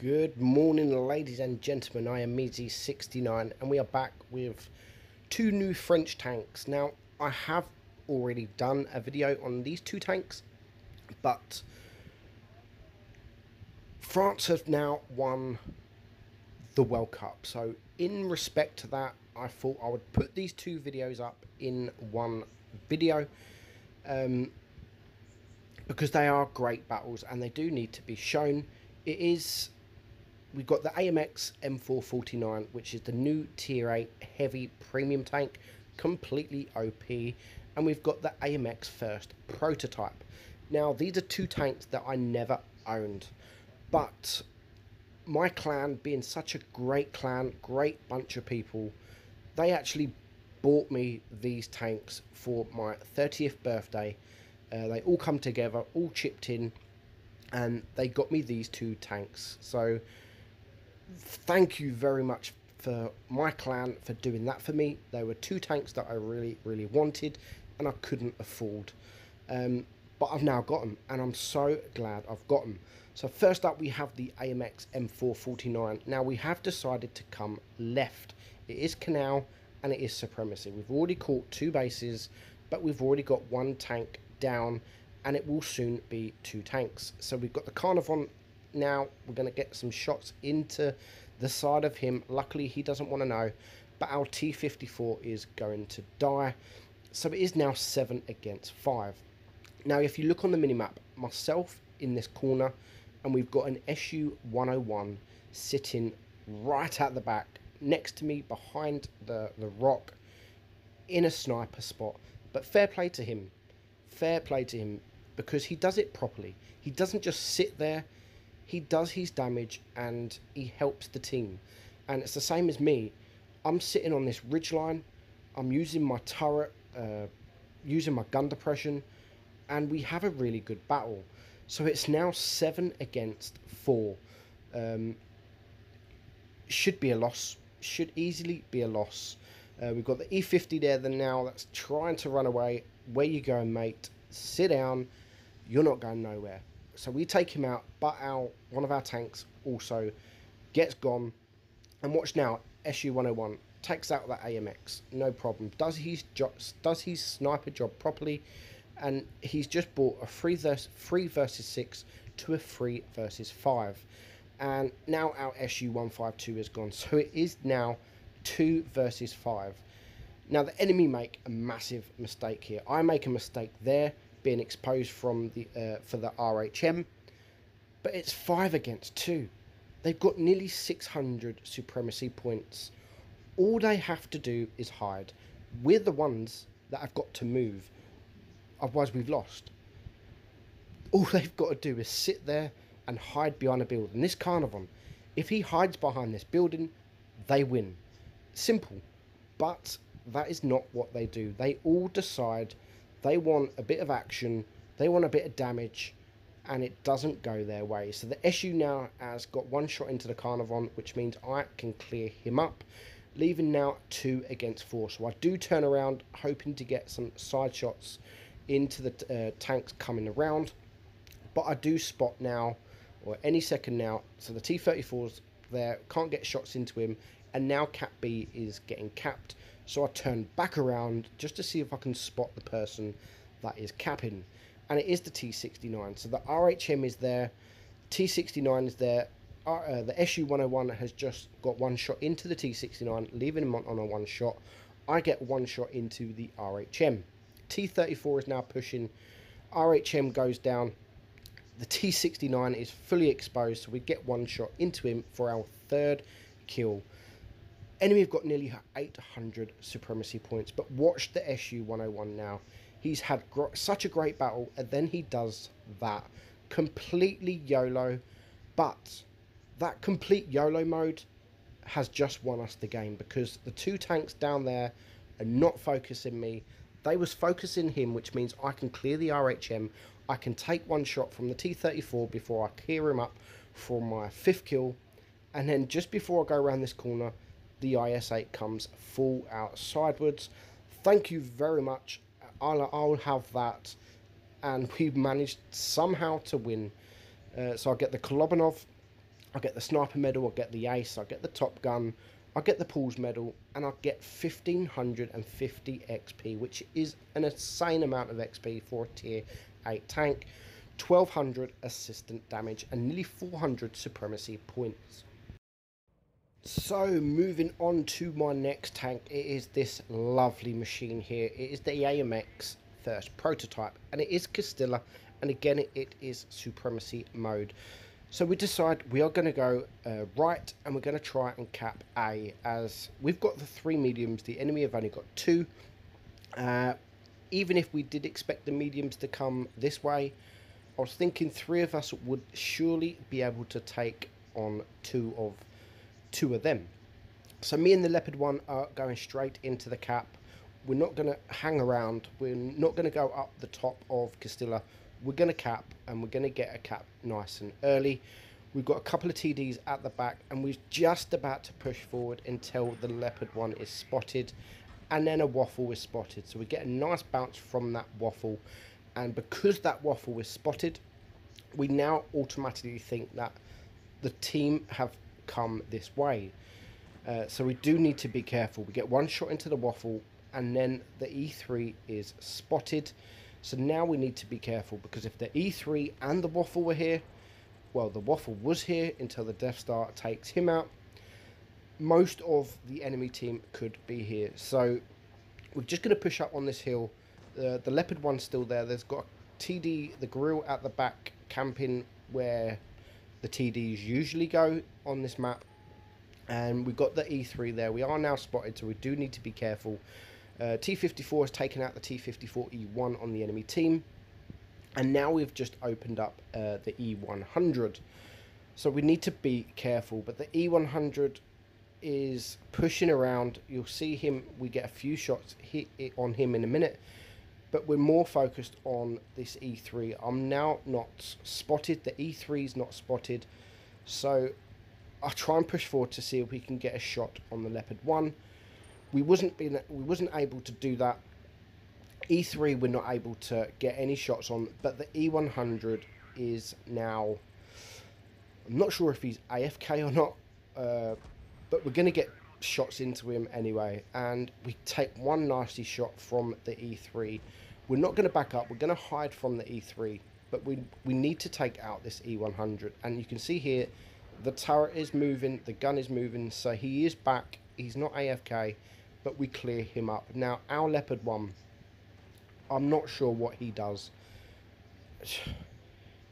Good morning, ladies and gentlemen. I am Measy69 and we are back with two new French tanks. Now, I have already done a video on these two tanks, but France have now won the World Cup. So, in respect to that, I thought I would put these two videos up in one video because they are great battles and they do need to be shown. We've got the AMX M449, which is the new Tier 8 heavy premium tank, completely OP. And we've got the AMX First prototype. Now, these are two tanks that I never owned. But my clan, being such a great clan, great bunch of people, they actually bought me these tanks for my 30th birthday. They all come together, all chipped in, and they got me these two tanks. So thank you very much for my clan for doing that for me. They were two tanks that I really wanted and I couldn't afford, but I've now got them and I'm so glad I've got them. So first up we have the AMX M449. Now we have decided to come left. It is Canal and it is Supremacy. We've already caught two bases, but we've already got one tank down and it will soon be two tanks. So we've got the Carnarvon. Now we're going to get some shots into the side of him. Luckily he doesn't want to know, but our T-54 is going to die. So it is now 7 against 5. Now if you look on the minimap, myself in this corner, and we've got an SU-101 sitting right at the back next to me behind the rock in a sniper spot. But fair play to him, because he does it properly. He doesn't just sit there. He does his damage and he helps the team. And it's the same as me. I'm sitting on this ridgeline. I'm using my turret, using my gun depression, and we have a really good battle. So it's now 7 against 4. Should be a loss. Should easily be a loss. We've got the E50 there now that's trying to run away. Where you going, mate? Sit down. You're not going nowhere. So we take him out, but one of our tanks also gets gone. And watch now, SU-101 takes out that AMX, no problem. Does his sniper job properly, and he's just brought a 3 versus 6 to a 3 versus 5. And now our SU-152 is gone, so it is now 2 versus 5. Now the enemy make a massive mistake here. I make a mistake there, being exposed from for the RHM, but it's 5 against 2. They've got nearly 600 supremacy points. All they have to do is hide. We're the ones that have got to move, otherwise we've lost. All they've got to do is sit there and hide behind a building. This Carnarvon, if he hides behind this building, they win. Simple. But that is not what they do. They all decide they want a bit of action, they want a bit of damage, and it doesn't go their way. So the SU now has got one shot into the Carnarvon, which means I can clear him up, leaving now 2 against 4. So I do turn around, hoping to get some side shots into the tanks coming around, but I do spot now, or any second now, so the T-34's there, can't get shots into him, and now Cap B is getting capped. So I turn back around just to see if I can spot the person that is capping. And it is the T-69. So the RHM is there, T-69 is there. The SU-101 has just got one shot into the T-69, leaving him on a one shot. I get one shot into the RHM. T-34 is now pushing. RHM goes down. The T-69 is fully exposed, so we get one shot into him for our 3rd kill. Enemy have got nearly 800 supremacy points, but watch the SU-101 now. He's had such a great battle, and then he does that. Completely YOLO, but that complete YOLO mode has just won us the game, because the two tanks down there are not focusing me. They was focusing him, which means I can clear the RHM. I can take one shot from the T-34 before I clear him up for my 5th kill. And then just before I go around this corner, the IS-8 comes full out sidewards. Thank you very much. I'll have that. And we've managed somehow to win. So I get the Kolobanov I get the sniper medal, I get the ace, I get the top gun, I get the pools medal, and I get 1550 XP, which is an insane amount of XP for a tier 8 tank, 1200 assistant damage, and nearly 400 supremacy points. So moving on to my next tank, it is this lovely machine here. It is the AMX first prototype, and it is Castilla, and again it is supremacy mode. So we decide we are going to go right, and we're going to try and cap A, as we've got the 3 mediums, the enemy have only got 2. Even if we did expect the mediums to come this way, I was thinking 3 of us would surely be able to take on two of them. So me and the leopard one are going straight into the cap. We're not going to hang around, we're not going to go up the top of Castilla. We're going to cap, and we're going to get a cap nice and early. We've got a couple of TDs at the back, and we're just about to push forward until the leopard one is spotted, and then a waffle is spotted. So we get a nice bounce from that waffle, and because that waffle is spotted, we now automatically think that the team have come this way. So we do need to be careful. We get one shot into the waffle, and then the E3 is spotted. So now we need to be careful, because if the E3 and the waffle were here, well, the waffle was here until the Death Star takes him out, most of the enemy team could be here. So we're just going to push up on this hill. The leopard one's still there. There's got a TD, the grill at the back, camping where the TDs usually go on this map. And we've got the E3 there. We are now spotted, so we do need to be careful. T-54 has taken out the T-54E1 on the enemy team, and now we've just opened up the E100, so we need to be careful. But the E100 is pushing around. You'll see him, we get a few shots hit on him in a minute, but we're more focused on this E3. I'm now not spotted, the E3 is not spotted, so I'll try and push forward to see if we can get a shot on the leopard one. We wasn't able to do that. E3 we're not able to get any shots on, but the E100 is now, I'm not sure if he's AFK or not, but we're going to get shots into him anyway, and we take one nasty shot from the E3. We're not going to back up, we're going to hide from the E3, but we need to take out this E100, and you can see here the turret is moving, the gun is moving, so he is back, he's not AFK, but we clear him up. Now our leopard one, I'm not sure what he does.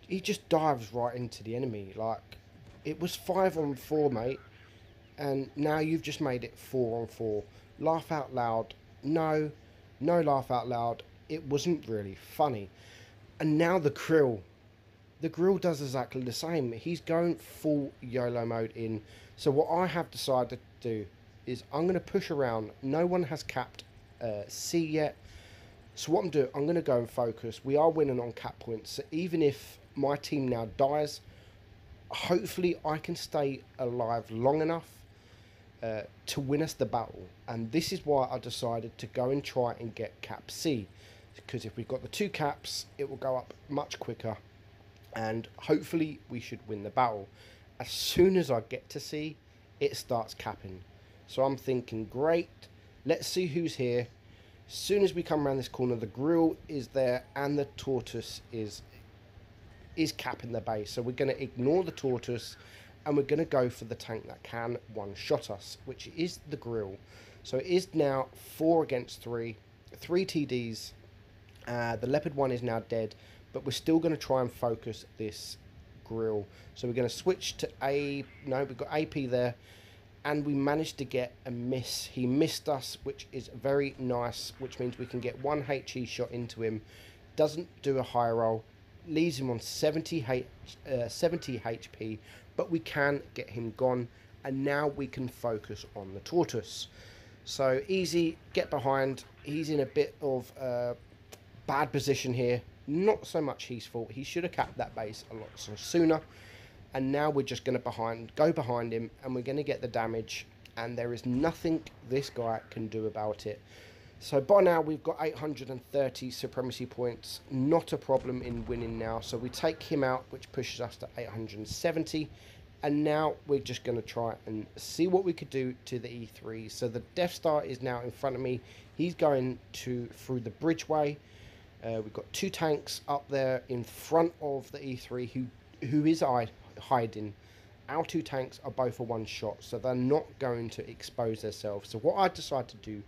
He just dives right into the enemy. Like, it was 5 on 4, mate, and now you've just made it 4 on 4. Laugh out loud. No laugh out loud. It wasn't really funny. And now the grill does exactly the same. He's going full YOLO mode in. So what I have decided to do is I'm going to push around. No one has capped C yet. So what I'm doing, I'm going to go and focus. We are winning on cap points. So even if my team now dies, hopefully I can stay alive long enough to win us the battle. And this is why I decided to go and try and get cap C. Because if we've got the 2 caps, it will go up much quicker. And hopefully we should win the battle. As soon as I get to C, it starts capping. So I'm thinking, great, let's see who's here. As soon as we come around this corner, the grill is there and the tortoise is capping the base. So we're going to ignore the tortoise, and we're going to go for the tank that can one-shot us, which is the grill. So it is now 4 against 3, 3 TDs. The leopard one is now dead, but we're still going to try and focus this grill. So we're going to switch to we've got AP there. And we managed to get a miss. He missed us, which is very nice, which means we can get 1 HE shot into him. Doesn't do a high roll, leaves him on 70 HP, but we can get him gone, and now we can focus on the tortoise. So easy, get behind. He's in a bit of a bad position here. Not so much his fault. He should have capped that base a lot sooner. And now we're just going to go behind him, and we're going to get the damage, and there is nothing this guy can do about it. So by now we've got 830 supremacy points, not a problem in winning now. So we take him out, which pushes us to 870, And now we're just going to try and see what we could do to the E3. So the Death Star is now in front of me. He's going through the bridgeway. We've got 2 tanks up there in front of the E3 who is hiding. Our 2 tanks are both a one shot, so they're not going to expose themselves. So what I decided to do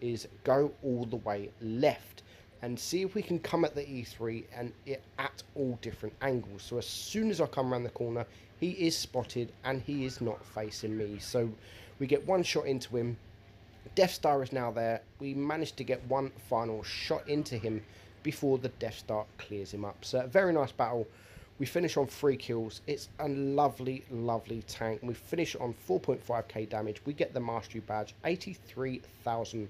is go all the way left and see if we can come at the E3 and at all different angles. So as soon as I come around the corner, he is spotted and he is not facing me. So we get 1 shot into him. Death Star is now there. We managed to get 1 final shot into him before the Death Star clears him up. So a very nice battle. We finish on 3 kills. It's a lovely, lovely tank. We finish on 4.5k damage. We get the Mastery Badge, 83,000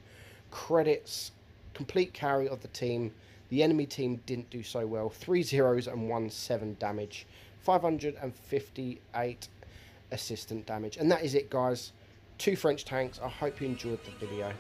credits, complete carry of the team. The enemy team didn't do so well. 3 zeros and 1 7 damage, 558 assistant damage. And that is it, guys. 2 French tanks. I hope you enjoyed the video.